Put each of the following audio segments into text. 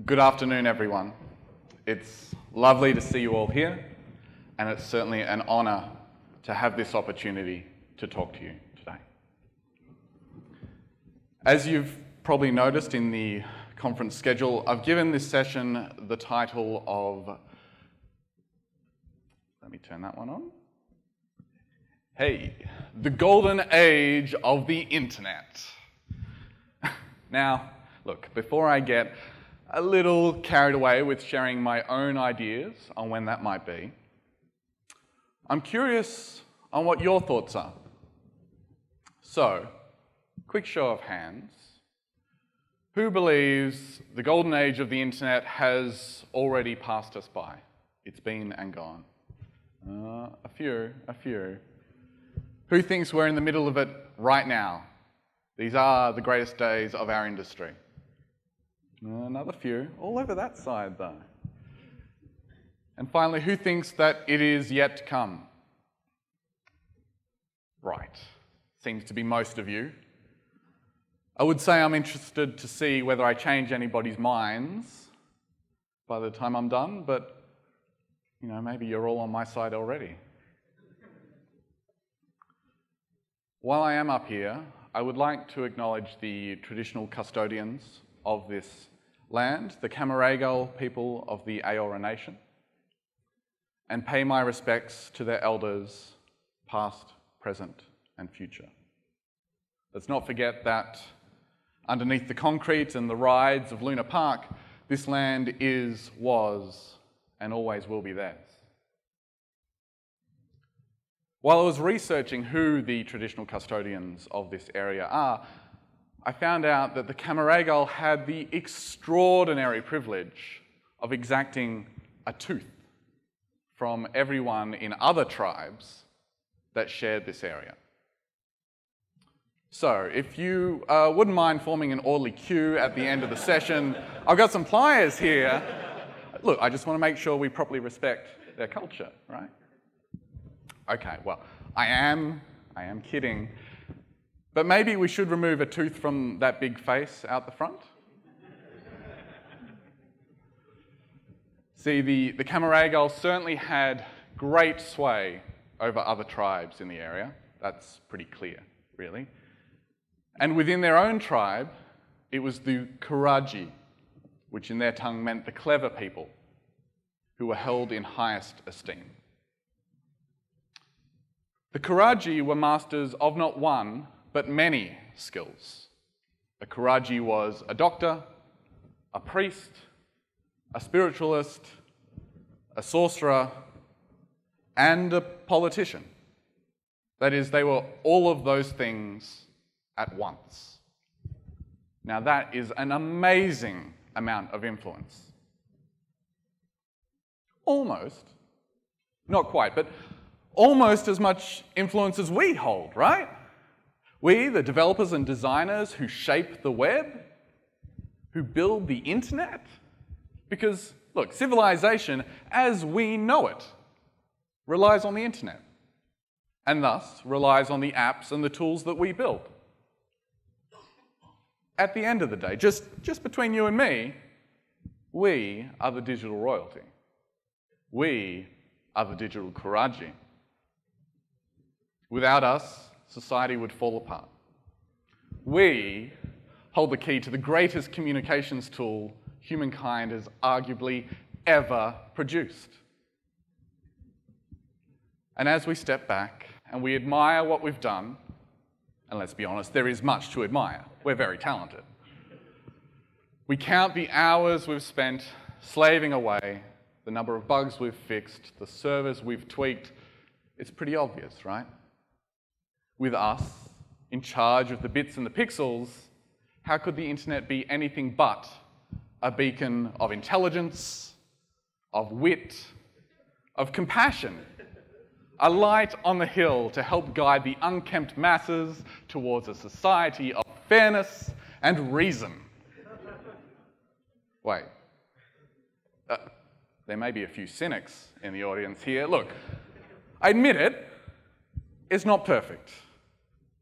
Good afternoon, everyone. It's lovely to see you all here, and it's certainly an honour to have this opportunity to talk to you today. As you've probably noticed in the conference schedule, I've given this session the title of, let me turn that one on. Hey, the golden age of the internet. Now, look, before I get a little carried away with sharing my own ideas on when that might be, I'm curious on what your thoughts are. So, quick show of hands. Who believes the golden age of the internet has already passed us by? It's been and gone. A few. Who thinks we're in the middle of it right now? These are the greatest days of our industry. Another few, all over that side though. And finally, who thinks that it is yet to come? Right, seems to be most of you. I would say I'm interested to see whether I change anybody's minds by the time I'm done, but you know, maybe you're all on my side already. While I am up here, I would like to acknowledge the traditional custodians of this land, the Kooradji people of the Eora Nation, and pay my respects to their elders, past, present, and future. Let's not forget that underneath the concrete and the rides of Luna Park, this land is, was, and always will be theirs. While I was researching who the traditional custodians of this area are, I found out that the Kooradji had the extraordinary privilege of exacting a tooth from everyone in other tribes that shared this area. So, if you wouldn't mind forming an orderly queue at the end of the session, I've got some pliers here. Look, I just want to make sure we properly respect their culture, right? Okay, well, I am kidding. But maybe we should remove a tooth from that big face out the front. See, the Kooradji certainly had great sway over other tribes in the area. That's pretty clear, really. And within their own tribe, it was the Kooradji, which in their tongue meant the clever people, who were held in highest esteem. The Kooradji were masters of not one, but many skills. A Kooradji was a doctor, a priest, a spiritualist, a sorcerer, and a politician. That is, they were all of those things at once. Now that is an amazing amount of influence. Almost, not quite, but almost as much influence as we hold, right? We, the developers and designers who shape the web, who build the internet. Because, look, civilization, as we know it, relies on the internet, and thus relies on the apps and the tools that we build. At the end of the day, just between you and me, we are the digital royalty. We are the digital Kooradji. Without us, society would fall apart. We hold the key to the greatest communications tool humankind has arguably ever produced. And as we step back and we admire what we've done, and let's be honest, there is much to admire. We're very talented. We count the hours we've spent slaving away, the number of bugs we've fixed, the servers we've tweaked. It's pretty obvious, right? With us in charge of the bits and the pixels, how could the internet be anything but a beacon of intelligence, of wit, of compassion, a light on the hill to help guide the unkempt masses towards a society of fairness and reason? Wait, there may be a few cynics in the audience here. Look, I admit it, it's not perfect.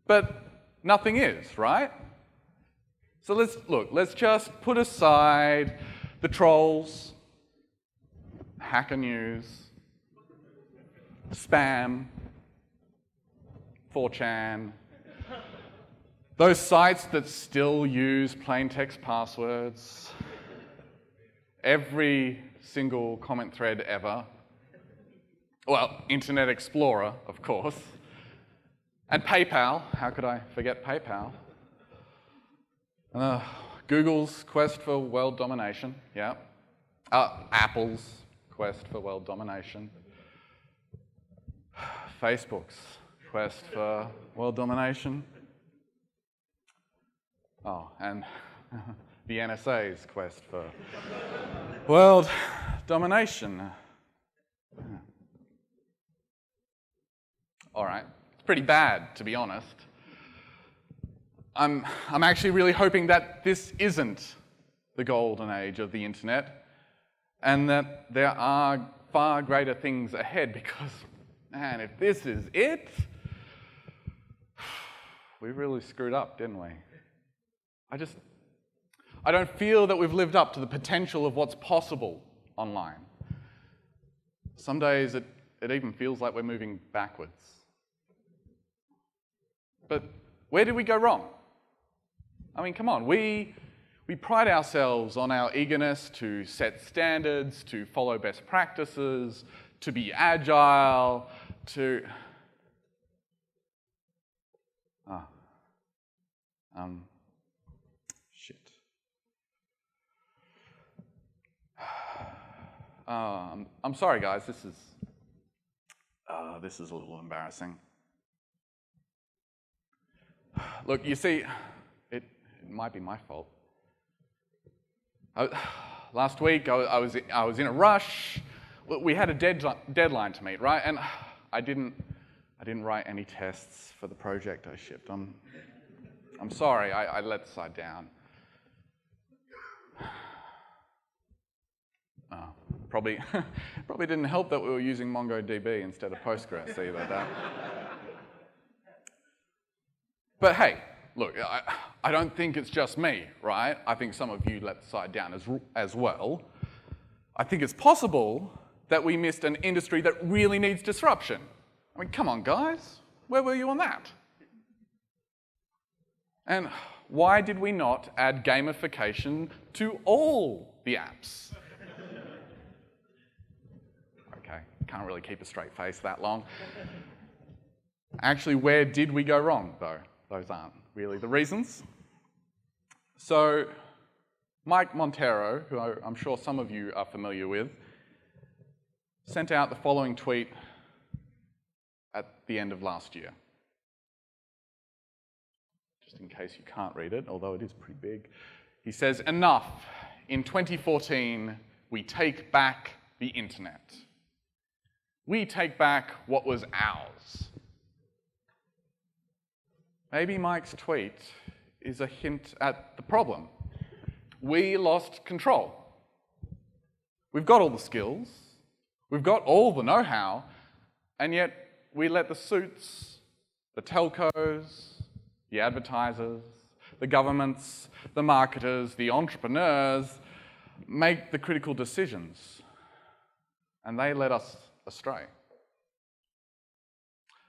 But nothing is, right? So let's just put aside The trolls, Hacker News, spam, 4chan, those sites that still use plain text passwords, every single comment thread ever, well, Internet Explorer, of course, and PayPal. How could I forget PayPal? Google's quest for world domination, yeah. Apple's quest for world domination. Facebook's quest for world domination. Oh, and the NSA's quest for world domination. All right, it's pretty bad, to be honest. I'm actually really hoping that this isn't the golden age of the internet and that there are far greater things ahead because, man, if this is it, we really screwed up, didn't we? I don't feel that we've lived up to the potential of what's possible online. Some days it even feels like we're moving backwards. But where did we go wrong? I mean, come on, we pride ourselves on our eagerness to set standards, to follow best practices, to be agile, to... shit. I'm sorry, guys, this is a little embarrassing. Look, you see, it might be my fault. Last week, I was in a rush. We had a deadline to meet, right? And I didn't write any tests for the project I shipped. I'm sorry. I let the site down. Probably didn't help that we were using MongoDB instead of Postgres either. But hey, look, I don't think it's just me, right? I think some of you let the site down as well. I think it's possible that we missed an industry that really needs disruption. I mean, come on, guys. Where were you on that? And why did we not add gamification to all the apps? Okay, can't really keep a straight face that long. Actually, where did we go wrong, though? Those aren't really the reasons. So, Mike Monteiro, who I'm sure some of you are familiar with, sent out the following tweet at the end of last year. Just in case you can't read it, although it is pretty big. He says, "Enough. In 2014, we take back the internet. We take back what was ours." Maybe Mike's tweet is a hint at the problem. We lost control. We've got all the skills, we've got all the know-how, and yet we let the suits, the telcos, the advertisers, the governments, the marketers, the entrepreneurs make the critical decisions, and they led us astray.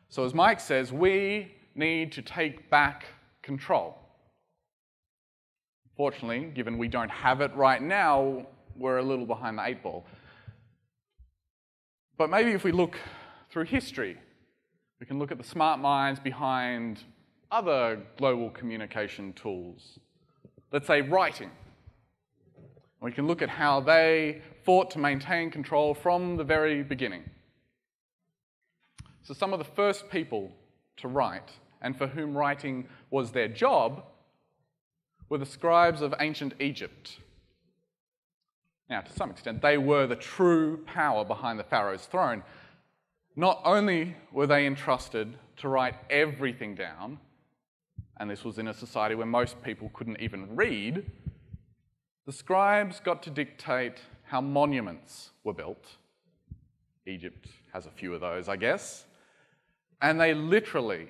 So as Mike says, we need to take back control. Fortunately, given we don't have it right now, we're a little behind the 8 ball. But maybe if we look through history, we can look at the smart minds behind other global communication tools. Let's say writing. We can look at how they fought to maintain control from the very beginning. So some of the first people to write, and for whom writing was their job, were the scribes of ancient Egypt. Now, to some extent, they were the true power behind the pharaoh's throne. Not only were they entrusted to write everything down, and this was in a society where most people couldn't even read, the scribes got to dictate how monuments were built. Egypt has a few of those, I guess. And they literally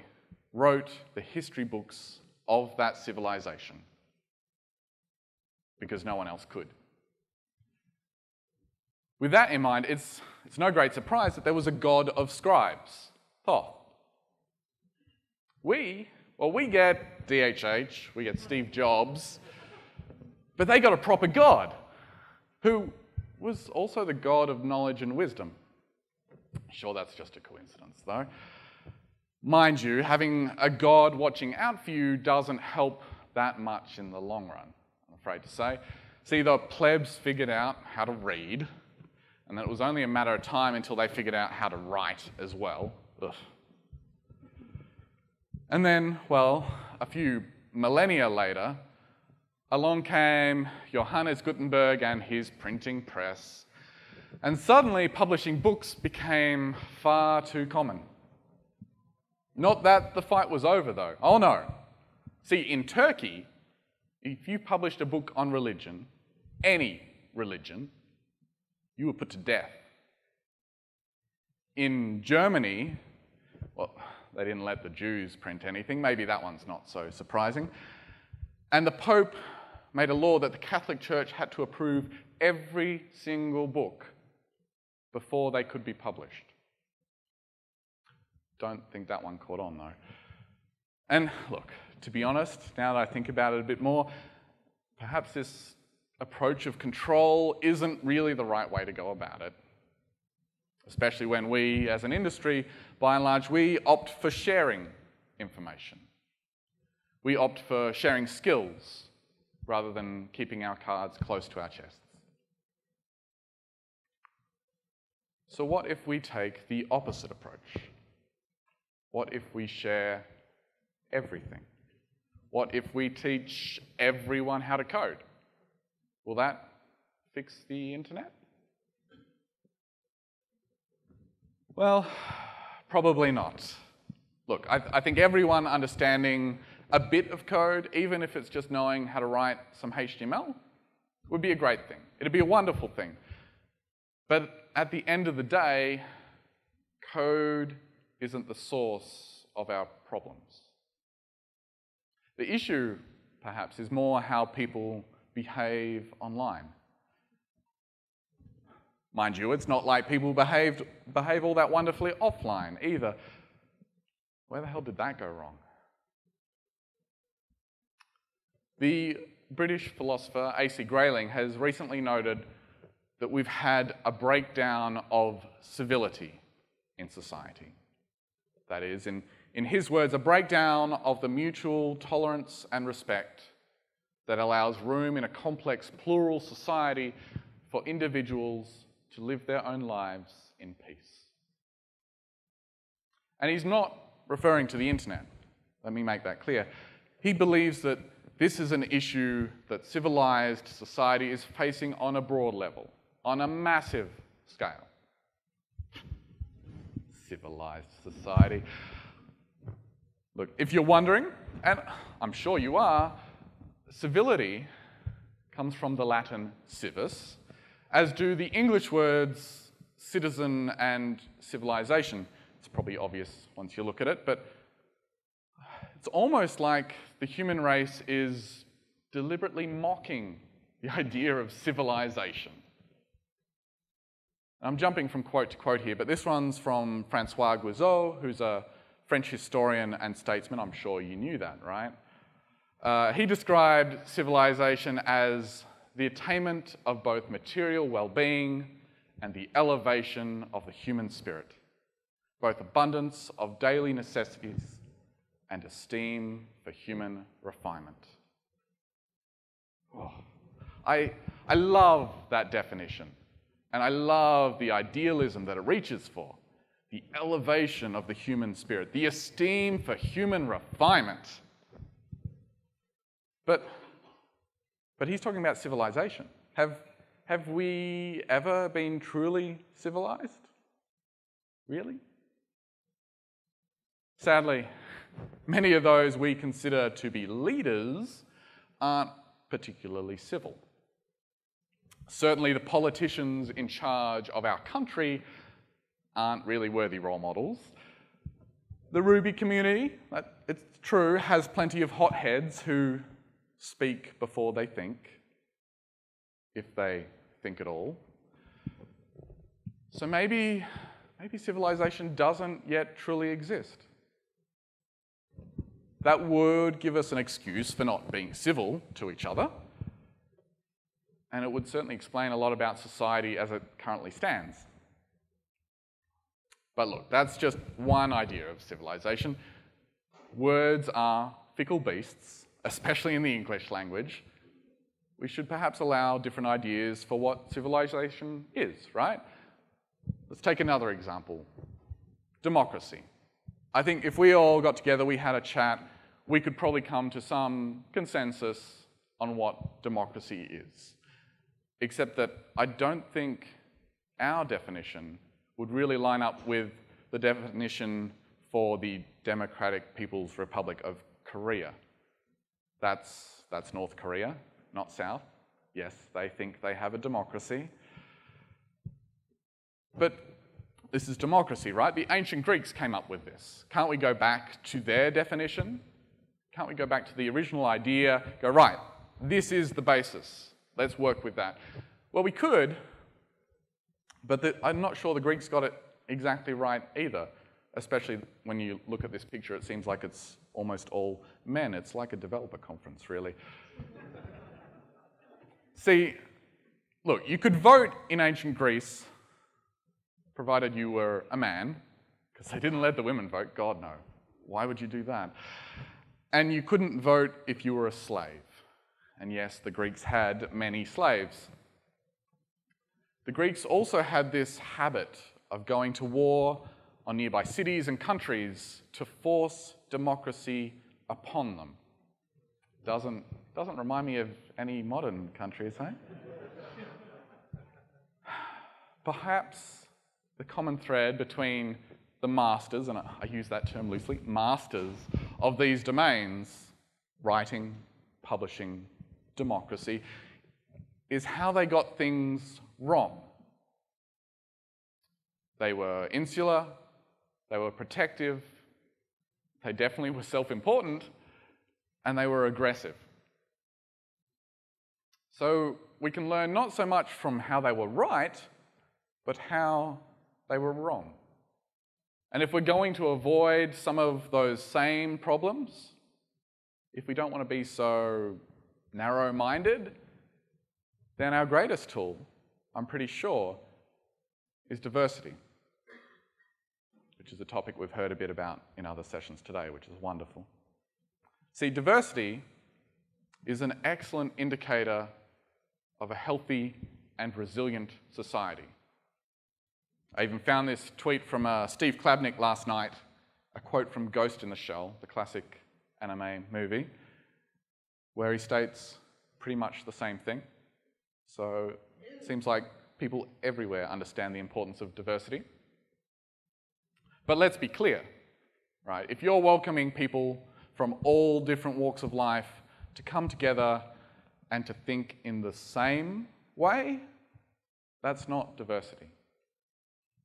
wrote the history books of that civilization because no one else could. With that in mind, it's no great surprise that there was a god of scribes, Thoth. We get DHH, we get Steve Jobs, but they got a proper god, who was also the god of knowledge and wisdom. Sure, that's just a coincidence, though. Mind you, having a god watching out for you doesn't help that much in the long run, I'm afraid to say. See, the plebs figured out how to read, and then it was only a matter of time until they figured out how to write as well. Ugh. And then, well, a few millennia later, along came Johannes Gutenberg and his printing press, and suddenly publishing books became far too common. Not that the fight was over, though. Oh no. See, in Turkey, if you published a book on religion, any religion, you were put to death. In Germany, well, they didn't let the Jews print anything. Maybe that one's not so surprising. And the Pope made a law that the Catholic Church had to approve every single book before they could be published. Don't think that one caught on, though. And look, to be honest, now that I think about it a bit more, perhaps this approach of control isn't really the right way to go about it. Especially when we, as an industry, by and large, we opt for sharing information. We opt for sharing skills rather than keeping our cards close to our chests. So what if we take the opposite approach? What if we share everything? What if we teach everyone how to code? Will that fix the internet? Well, probably not. Look, I think everyone understanding a bit of code, even if it's just knowing how to write some HTML, would be a great thing. It'd be a wonderful thing. But at the end of the day, code isn't the source of our problems. The issue, perhaps, is more how people behave online. Mind you, it's not like people behave all that wonderfully offline either. Where the hell did that go wrong? The British philosopher A.C. Grayling has recently noted that we've had a breakdown of civility in society. That is, in his words, a breakdown of the mutual tolerance and respect that allows room in a complex plural society for individuals to live their own lives in peace. And he's not referring to the internet. Let me make that clear. He believes that this is an issue that civilized society is facing on a broad level, on a massive scale. Civilized society. Look, if you're wondering, and I'm sure you are, civility comes from the Latin civis, as do the English words citizen and civilization. It's probably obvious once you look at it, but it's almost like the human race is deliberately mocking the idea of civilization. I'm jumping from quote to quote here, but this one's from Francois Guizot, who's a French historian and statesman. I'm sure you knew that, right? He described civilization as the attainment of both material well-being and the elevation of the human spirit, both abundance of daily necessities and esteem for human refinement. Oh, I love that definition, and I love the idealism that it reaches for, the elevation of the human spirit, the esteem for human refinement. But he's talking about civilization. Have we ever been truly civilized? Really? Sadly, many of those we consider to be leaders aren't particularly civil. Certainly the politicians in charge of our country aren't really worthy role models. The Ruby community, it's true, has plenty of hotheads who speak before they think, if they think at all. So maybe civilization doesn't yet truly exist. That would give us an excuse for not being civil to each other, and it would certainly explain a lot about society as it currently stands. But look, that's just one idea of civilization. Words are fickle beasts, especially in the English language. We should perhaps allow different ideas for what civilization is, right? Let's take another example. Democracy. I think if we all got together, we had a chat, we could probably come to some consensus on what democracy is. Except that I don't think our definition would really line up with the definition for the Democratic People's Republic of Korea. That's North Korea, not South. Yes, they think they have a democracy. But this is democracy, right? The ancient Greeks came up with this. Can't we go back to their definition? Can't we go back to the original idea, go, right, this is the basis. Let's work with that. Well, we could, but I'm not sure the Greeks got it exactly right either, especially when you look at this picture, it seems like it's almost all men. It's like a developer conference, really. See, look, you could vote in ancient Greece, provided you were a man, because they didn't let the women vote. God, no. Why would you do that? And you couldn't vote if you were a slave. And yes, the Greeks had many slaves. The Greeks also had this habit of going to war on nearby cities and countries to force democracy upon them. Doesn't remind me of any modern countries, eh? Perhaps the common thread between the masters, and I use that term loosely, masters of these domains, writing, publishing, democracy, is how they got things wrong. They were insular, they were protective, they definitely were self-important, and they were aggressive. So we can learn not so much from how they were right, but how they were wrong. And if we're going to avoid some of those same problems, if we don't want to be so narrow-minded, then our greatest tool, I'm pretty sure, is diversity, which is a topic we've heard a bit about in other sessions today, which is wonderful. See, diversity is an excellent indicator of a healthy and resilient society. I even found this tweet from Steve Klabnik last night, a quote from Ghost in the Shell, the classic anime movie, where he states pretty much the same thing. So it seems like people everywhere understand the importance of diversity. But let's be clear, right? If you're welcoming people from all different walks of life to come together and to think in the same way, that's not diversity.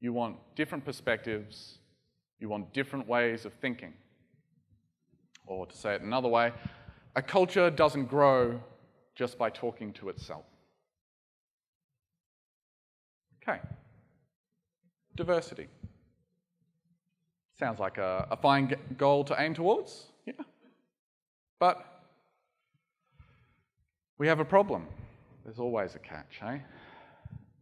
You want different perspectives, you want different ways of thinking. Or to say it another way, a culture doesn't grow just by talking to itself. Okay. Diversity. Sounds like a fine goal to aim towards, yeah. But we have a problem. There's always a catch, eh?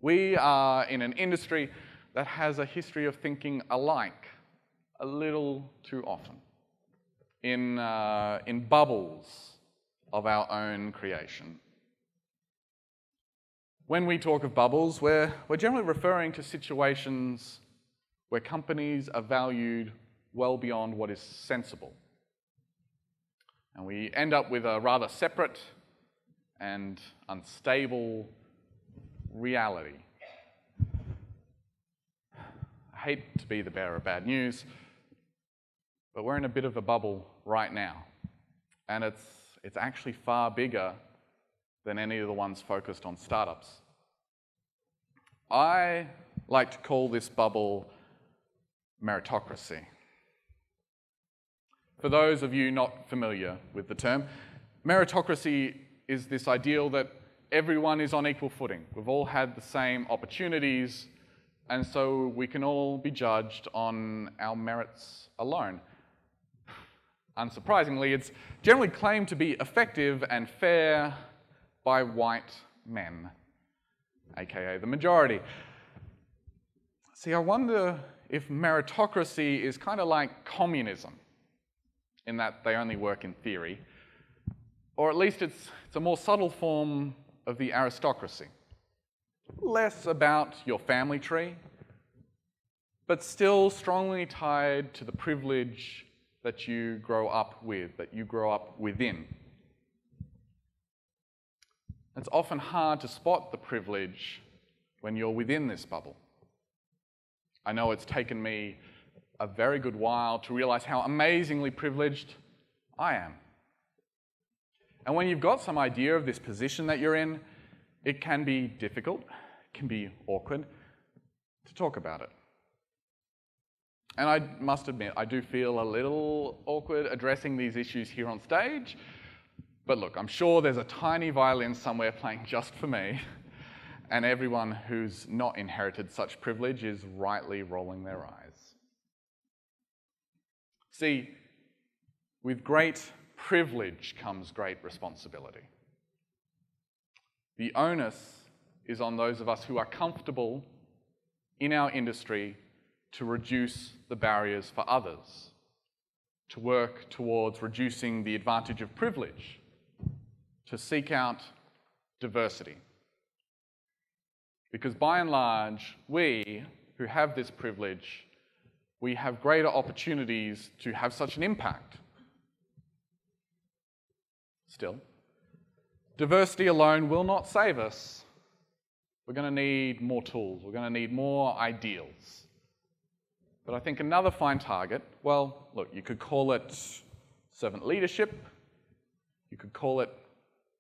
We are in an industry that has a history of thinking alike a little too often, in bubbles of our own creation. When we talk of bubbles, we're generally referring to situations where companies are valued well beyond what is sensible. And we end up with a rather separate and unstable reality. I hate to be the bearer of bad news, but we're in a bit of a bubble right now. And it's actually far bigger than any of the ones focused on startups. I like to call this bubble meritocracy. For those of you not familiar with the term, meritocracy is this ideal that everyone is on equal footing. We've all had the same opportunities, and so we can all be judged on our merits alone. Unsurprisingly, it's generally claimed to be effective and fair by white men, aka the majority. See, I wonder if meritocracy is kind of like communism, in that they only work in theory, or at least it's a more subtle form of the aristocracy. Less about your family tree, but still strongly tied to the privilege that you grow up with, that you grow up within. It's often hard to spot the privilege when you're within this bubble. I know it's taken me a very good while to realize how amazingly privileged I am. And when you've got some idea of this position that you're in, it can be difficult, it can be awkward to talk about it. And I must admit, I do feel a little awkward addressing these issues here on stage. But look, I'm sure there's a tiny violin somewhere playing just for me, and everyone who's not inherited such privilege is rightly rolling their eyes. See, with great privilege comes great responsibility. The onus is on those of us who are comfortable in our industry to reduce the barriers for others, to work towards reducing the advantage of privilege, to seek out diversity. Because by and large, we who have this privilege, we have greater opportunities to have such an impact. Still, diversity alone will not save us. We're going to need more tools. We're going to need more ideals. But I think another fine target, well, look, you could call it servant leadership, you could call it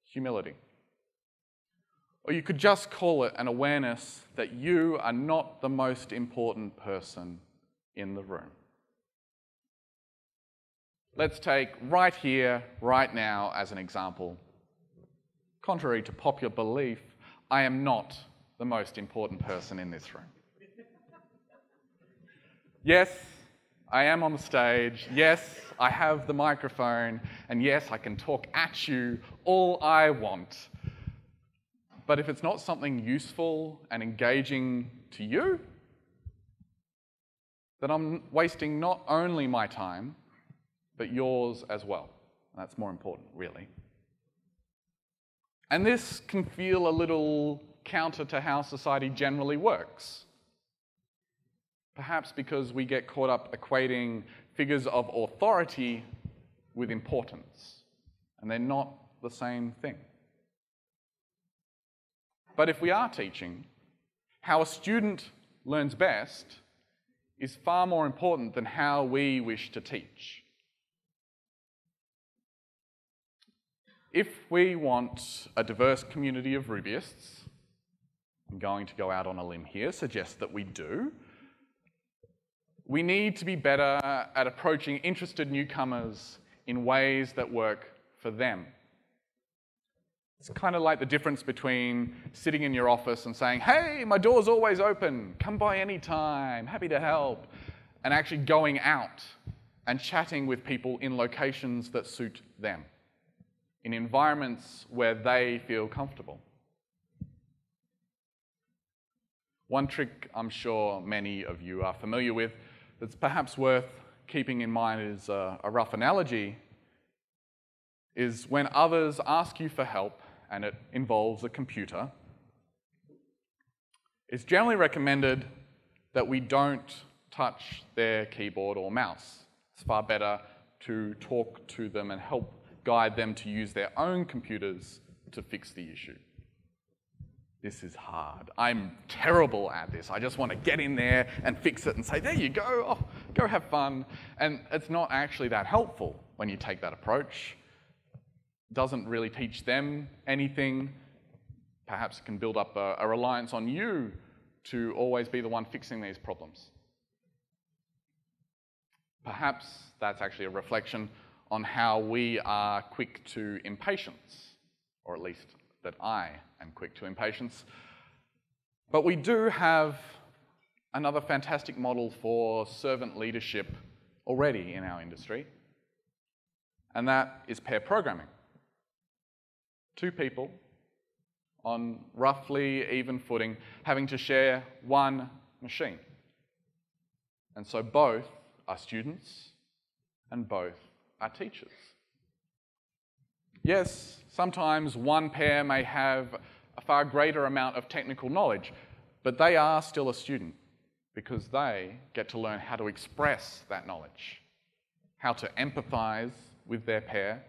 humility. Or you could just call it an awareness that you are not the most important person in the room. Let's take right here, right now as an example. Contrary to popular belief, I am not the most important person in this room. Yes, I am on the stage. Yes, I have the microphone. And yes, I can talk at you all I want. But if it's not something useful and engaging to you, then I'm wasting not only my time, but yours as well. And that's more important, really. And this can feel a little counter to how society generally works. Perhaps because we get caught up equating figures of authority with importance, and they're not the same thing. But if we are teaching, how a student learns best is far more important than how we wish to teach. If we want a diverse community of Rubyists, I'm going to go out on a limb here, suggest that we do, we need to be better at approaching interested newcomers in ways that work for them. It's kind of like the difference between sitting in your office and saying, hey, my door's always open, come by any time, happy to help, and actually going out and chatting with people in locations that suit them, in environments where they feel comfortable. One trick I'm sure many of you are familiar with that's perhaps worth keeping in mind is a rough analogy, is when others ask you for help and it involves a computer, it's generally recommended that we don't touch their keyboard or mouse. It's far better to talk to them and help guide them to use their own computers to fix the issue. This is hard. I'm terrible at this. I just want to get in there and fix it and say, there you go, oh, go have fun. And it's not actually that helpful when you take that approach. It doesn't really teach them anything. Perhaps it can build up a reliance on you to always be the one fixing these problems. Perhaps that's actually a reflection on how we are quick to impatience, or at least that I am quick to impatience. But we do have another fantastic model for servant leadership already in our industry, and that is pair programming. Two people on roughly even footing having to share one machine. And so both are students and both are teachers. Yes, sometimes one pair may have a far greater amount of technical knowledge, but they are still a student because they get to learn how to express that knowledge, how to empathize with their pair,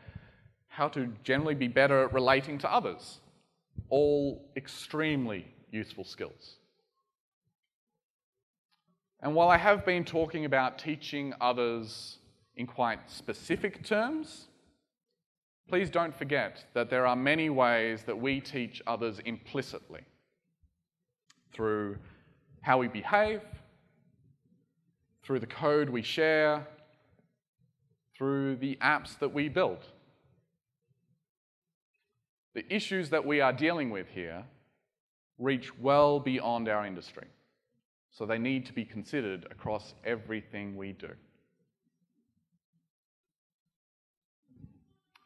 how to generally be better at relating to others. All extremely useful skills. And while I have been talking about teaching others in quite specific terms, please don't forget that there are many ways that we teach others implicitly through how we behave, through the code we share, through the apps that we build. The issues that we are dealing with here reach well beyond our industry, so they need to be considered across everything we do.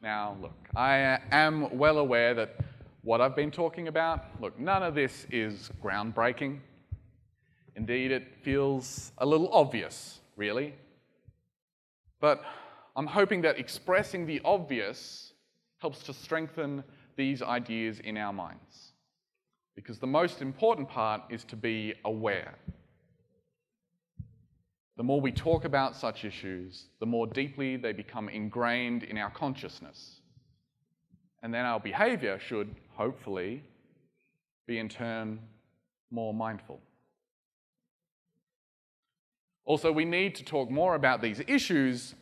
Now, look, I am well aware that what I've been talking about, look, none of this is groundbreaking. Indeed, it feels a little obvious, really. But I'm hoping that expressing the obvious helps to strengthen these ideas in our minds. Because the most important part is to be aware. The more we talk about such issues, the more deeply they become ingrained in our consciousness. And then our behavior should, hopefully, be in turn more mindful. Also, we need to talk more about these issues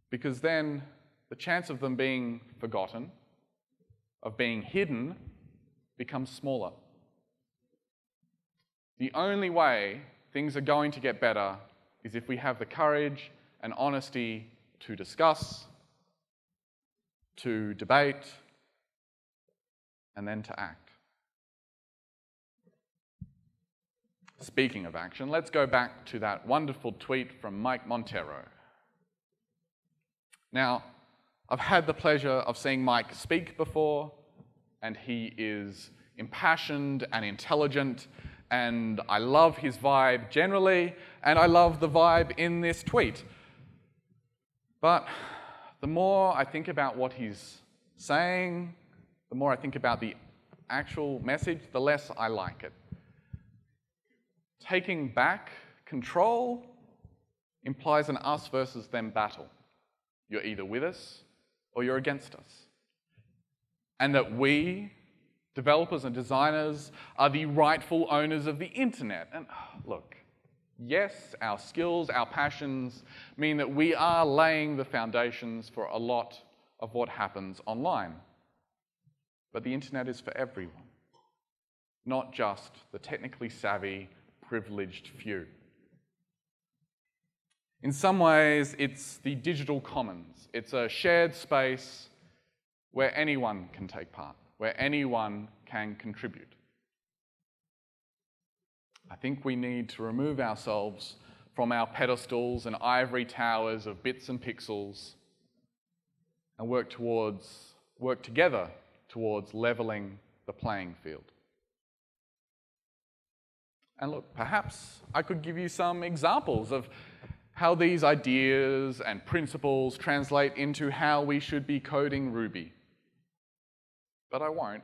because then the chance of them being forgotten, of being hidden, becomes smaller. The only way things are going to get better is if we have the courage and honesty to discuss, to debate, and then to act. Speaking of action, let's go back to that wonderful tweet from Mike Montero. Now, I've had the pleasure of seeing Mike speak before, and he is impassioned and intelligent, and I love his vibe generally, and I love the vibe in this tweet. But the more I think about what he's saying, the more I think about the actual message, the less I like it. Taking back control implies an us versus them battle. You're either with us or you're against us. And that we, developers and designers, are the rightful owners of the internet. And look, yes, our skills, our passions mean that we are laying the foundations for a lot of what happens online. But the internet is for everyone, not just the technically savvy, privileged few. In some ways, it's the digital commons. It's a shared space where anyone can take part, where anyone can contribute. I think we need to remove ourselves from our pedestals and ivory towers of bits and pixels and work together towards leveling the playing field. And look, perhaps I could give you some examples of how these ideas and principles translate into how we should be coding Ruby. But I won't,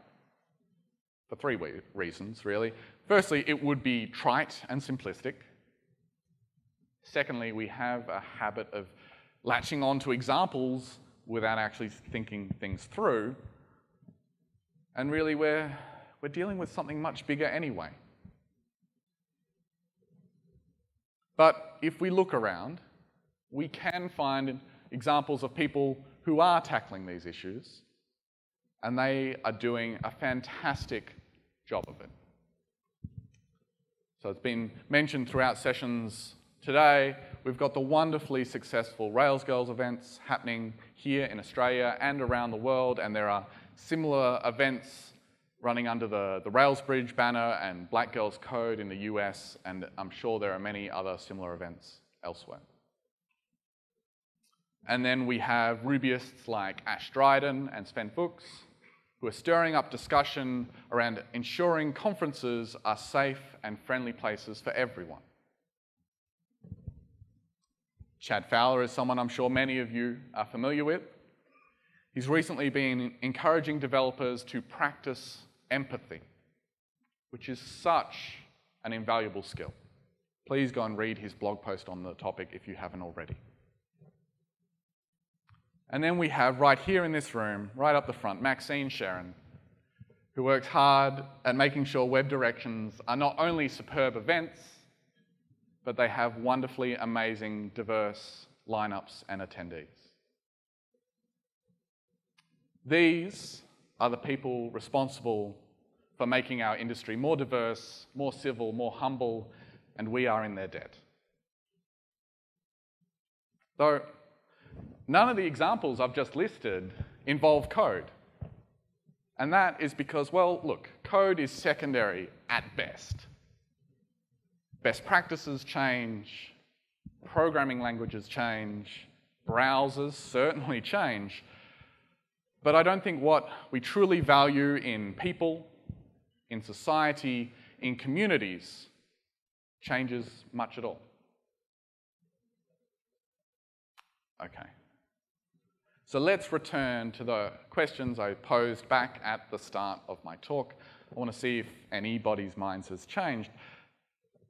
for three reasons, really. Firstly, it would be trite and simplistic. Secondly, we have a habit of latching on to examples without actually thinking things through. And really, we're dealing with something much bigger anyway. But if we look around, we can find examples of people who are tackling these issues, and they are doing a fantastic job of it. So it's been mentioned throughout sessions today, we've got the wonderfully successful Rails Girls events happening here in Australia and around the world, and there are similar events running under the Rails Bridge banner and Black Girls Code in the US, and I'm sure there are many other similar events elsewhere. And then we have Rubyists like Ash Dryden and Sven Fuchs, who are stirring up discussion around ensuring conferences are safe and friendly places for everyone. Chad Fowler is someone I'm sure many of you are familiar with. He's recently been encouraging developers to practice empathy, which is such an invaluable skill. Please go and read his blog post on the topic if you haven't already. And then we have right here in this room, right up the front, Maxine Sharon, who works hard at making sure web directions are not only superb events, but they have wonderfully amazing, diverse lineups and attendees. These are the people responsible for making our industry more diverse, more civil, more humble, and we are in their debt. Though none of the examples I've just listed involve code. And that is because, well, look, code is secondary at best. Best practices change, programming languages change, browsers certainly change, but I don't think what we truly value in people, in society, in communities changes much at all. Okay. So let's return to the questions I posed back at the start of my talk. I want to see if anybody's minds has changed.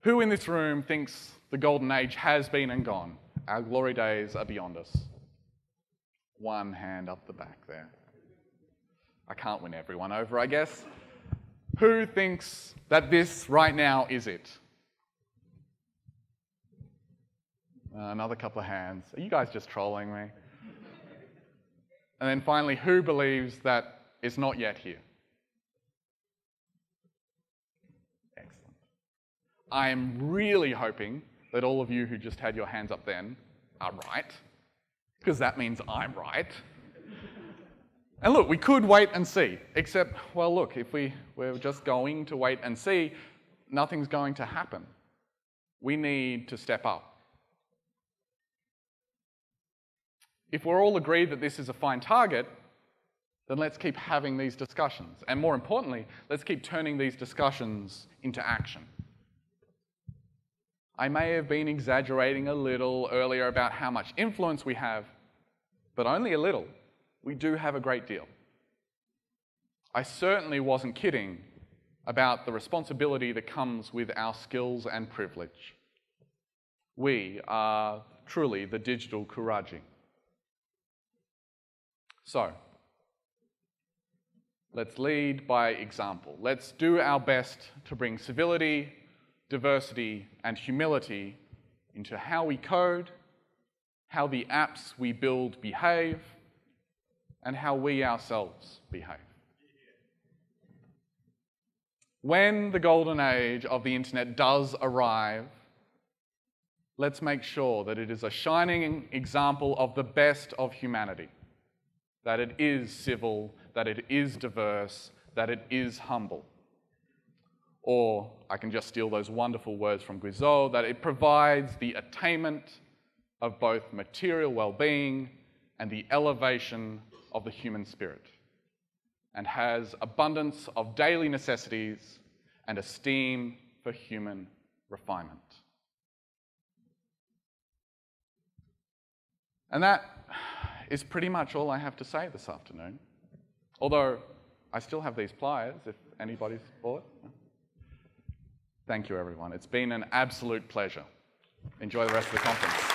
Who in this room thinks the golden age has been and gone? Our glory days are beyond us. One hand up the back there. I can't win everyone over, I guess. Who thinks that this right now is it? Another couple of hands. Are you guys just trolling me? And then finally, who believes that it's not yet here? Excellent. I'm really hoping that all of you who just had your hands up then are right, because that means I'm right. And look, we could wait and see, except, well, look, if we're just going to wait and see, nothing's going to happen. We need to step up. If we're all agreed that this is a fine target, then let's keep having these discussions. And more importantly, let's keep turning these discussions into action. I may have been exaggerating a little earlier about how much influence we have, but only a little. We do have a great deal. I certainly wasn't kidding about the responsibility that comes with our skills and privilege. We are truly the digital Kooradji. So, let's lead by example. Let's do our best to bring civility, diversity, and humility into how we code, how the apps we build behave, and how we ourselves behave. When the golden age of the internet does arrive, let's make sure that it is a shining example of the best of humanity. That it is civil, that it is diverse, that it is humble. Or, I can just steal those wonderful words from Guizot, that it provides the attainment of both material well-being and the elevation of the human spirit, and has abundance of daily necessities and esteem for human refinement. And that is pretty much all I have to say this afternoon. Although, I still have these pliers, if anybody's bought. Thank you, everyone. It's been an absolute pleasure. Enjoy the rest of the conference.